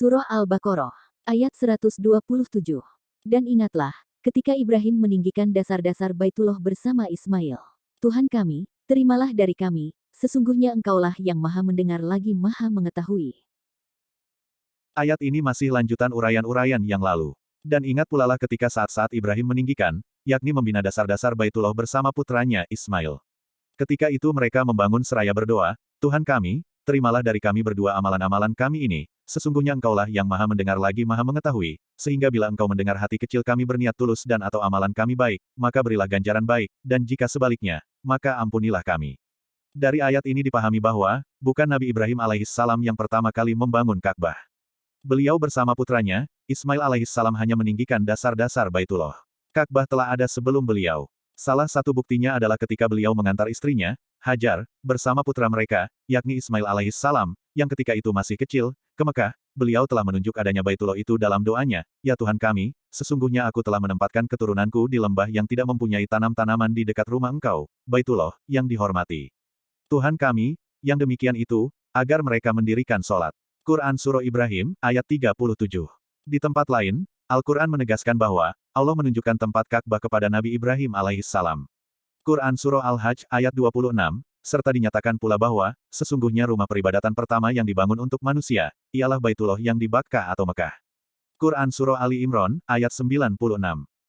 Surah Al-Baqarah, ayat 127. Dan ingatlah, ketika Ibrahim meninggikan dasar-dasar Baitullah bersama Ismail. Tuhan kami, terimalah dari kami, sesungguhnya Engkaulah yang Maha Mendengar lagi Maha Mengetahui. Ayat ini masih lanjutan uraian-uraian yang lalu. Dan ingat pulalah ketika saat-saat Ibrahim meninggikan, yakni membina dasar-dasar Baitullah bersama putranya Ismail. Ketika itu mereka membangun seraya berdoa, Tuhan kami, terimalah dari kami berdua amalan-amalan kami ini, sesungguhnya Engkaulah yang Maha Mendengar lagi Maha Mengetahui, sehingga bila Engkau mendengar hati kecil kami berniat tulus dan atau amalan kami baik, maka berilah ganjaran baik, dan jika sebaliknya, maka ampunilah kami. Dari ayat ini dipahami bahwa, bukan Nabi Ibrahim alaihissalam yang pertama kali membangun Ka'bah. Beliau bersama putranya, Ismail alaihissalam hanya meninggikan dasar-dasar Baitullah. Ka'bah telah ada sebelum beliau. Salah satu buktinya adalah ketika beliau mengantar istrinya, Hajar, bersama putra mereka, yakni Ismail alaihissalam, yang ketika itu masih kecil, ke Mekah, beliau telah menunjuk adanya Baitullah itu dalam doanya, "Ya Tuhan kami, sesungguhnya aku telah menempatkan keturunanku di lembah yang tidak mempunyai tanam-tanaman di dekat rumah Engkau, Baitullah, yang dihormati. Tuhan kami, yang demikian itu, agar mereka mendirikan sholat." Quran Surah Ibrahim, ayat 37. Di tempat lain, Al-Quran menegaskan bahwa, Allah menunjukkan tempat Ka'bah kepada Nabi Ibrahim alaihissalam. Quran Surah Al-Hajj, ayat 26, serta dinyatakan pula bahwa, sesungguhnya rumah peribadatan pertama yang dibangun untuk manusia, ialah Baitullah yang di Bakkah atau Mekah. Quran Surah Ali Imran, ayat 96.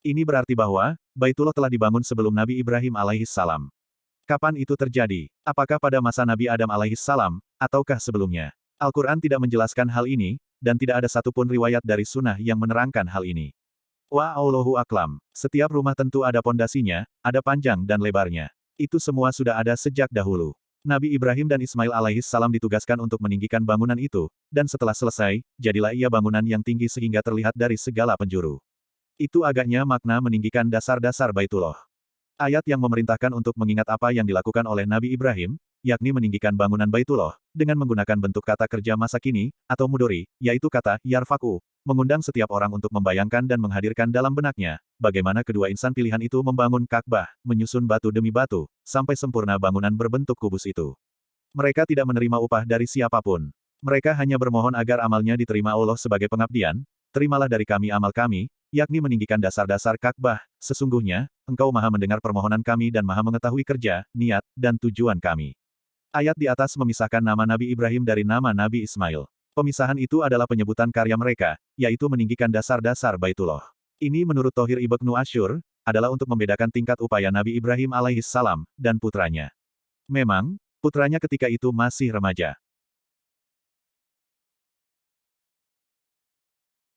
Ini berarti bahwa, Baitullah telah dibangun sebelum Nabi Ibrahim alaihissalam. Kapan itu terjadi? Apakah pada masa Nabi Adam alaihissalam, ataukah sebelumnya? Al-Quran tidak menjelaskan hal ini, dan tidak ada satupun riwayat dari sunnah yang menerangkan hal ini. Allahu aklam. Setiap rumah tentu ada pondasinya, ada panjang dan lebarnya. Itu semua sudah ada sejak dahulu. Nabi Ibrahim dan Ismail alaihissalam ditugaskan untuk meninggikan bangunan itu, dan setelah selesai, jadilah ia bangunan yang tinggi sehingga terlihat dari segala penjuru. Itu agaknya makna meninggikan dasar-dasar Baitullah. Ayat yang memerintahkan untuk mengingat apa yang dilakukan oleh Nabi Ibrahim, yakni meninggikan bangunan Baitullah, dengan menggunakan bentuk kata kerja masa kini, atau mudhari, yaitu kata yarfa'u, mengundang setiap orang untuk membayangkan dan menghadirkan dalam benaknya, bagaimana kedua insan pilihan itu membangun Ka'bah, menyusun batu demi batu, sampai sempurna bangunan berbentuk kubus itu. Mereka tidak menerima upah dari siapapun. Mereka hanya bermohon agar amalnya diterima Allah sebagai pengabdian, terimalah dari kami amal kami, yakni meninggikan dasar-dasar Ka'bah, sesungguhnya, Engkau Maha mendengar permohonan kami dan Maha mengetahui kerja, niat, dan tujuan kami. Ayat di atas memisahkan nama Nabi Ibrahim dari nama Nabi Ismail. Pemisahan itu adalah penyebutan karya mereka, yaitu meninggikan dasar-dasar Baitullah. Ini menurut Thohir Ibnu Asyur, adalah untuk membedakan tingkat upaya Nabi Ibrahim alaihissalam, dan putranya. Memang, putranya ketika itu masih remaja.